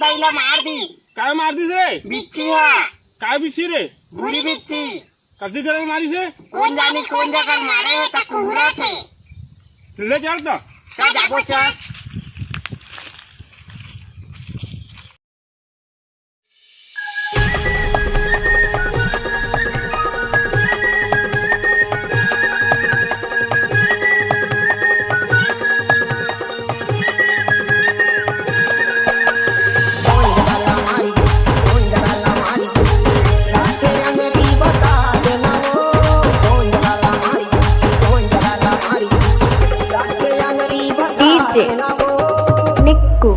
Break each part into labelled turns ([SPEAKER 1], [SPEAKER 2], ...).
[SPEAKER 1] दाइला मार दी।
[SPEAKER 2] काय मार दी रे?
[SPEAKER 1] बिच्छी हा।
[SPEAKER 2] काय बिच्छी रे?
[SPEAKER 1] बुरी बिच्छी।
[SPEAKER 2] कसी तरह मारी से?
[SPEAKER 1] कौन जानी कौन जगह मारे हो तो कुहरा थे।
[SPEAKER 2] ले चल तो।
[SPEAKER 1] क्या जाबो चल।
[SPEAKER 3] निक्कू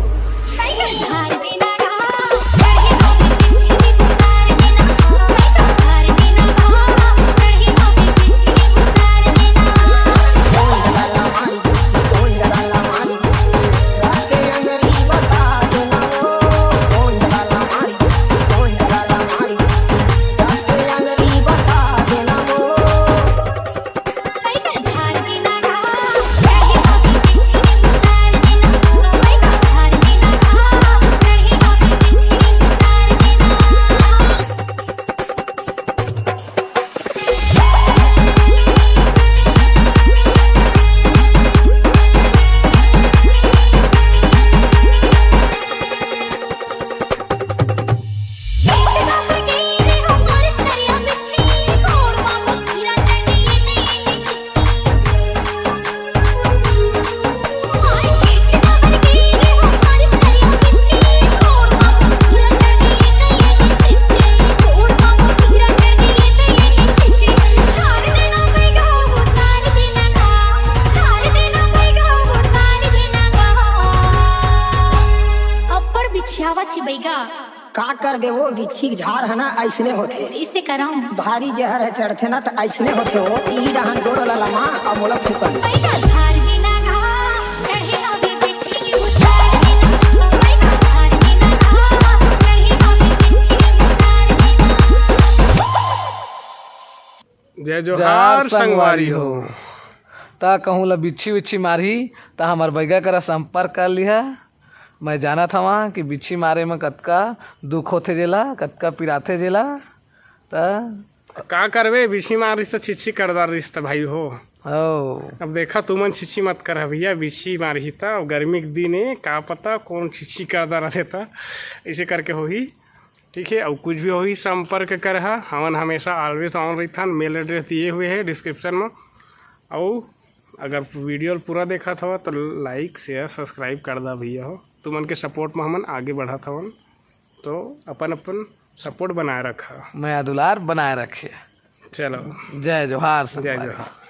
[SPEAKER 4] का कर दे वो बिच्छी झाड़ है ना ऐसने होते।
[SPEAKER 3] इसे कराऊं
[SPEAKER 4] भारी जहर है चढ़ते ना तो ऐसने होते हो। ई रहन गोड़ लाला माँ अब मोला फूकन।
[SPEAKER 2] जय जोहार संगवारी हो।
[SPEAKER 5] ता कहूँ ला बिच्छी विच्छी मारी ता हमार बैगा करा संपर्क कर लिया। मैं जाना था वहाँ कि बिच्छी मारे में कतका दुख होते जेला, कतका पिराते जेला। ता
[SPEAKER 2] का करबे बिच्छी मारी तो छिच्छी करदार रिश्ता भाई हो। अब देखा तुमन छिच्छी मत कर भैया, बिच्छी मारी था। गर्मी के दिन है, का पता कौन छिच्छी करदा रहता। इसे करके हो ही ठीक है। और कुछ भी हो ही संपर्क कर हमन हमेशा ऑलवेज ऑन रही था। मेल एड्रेस दिए हुए है डिस्क्रिप्शन में। और अगर वीडियो पूरा देखा था तो लाइक शेयर सब्सक्राइब कर दा भैया हो। तुमन के सपोर्ट में हमन आगे बढ़ा था तो अपन सपोर्ट बनाए रखा।
[SPEAKER 5] मैं दुलार बनाए रखे।
[SPEAKER 2] चलो
[SPEAKER 5] जय जोहार
[SPEAKER 2] जय जोहार।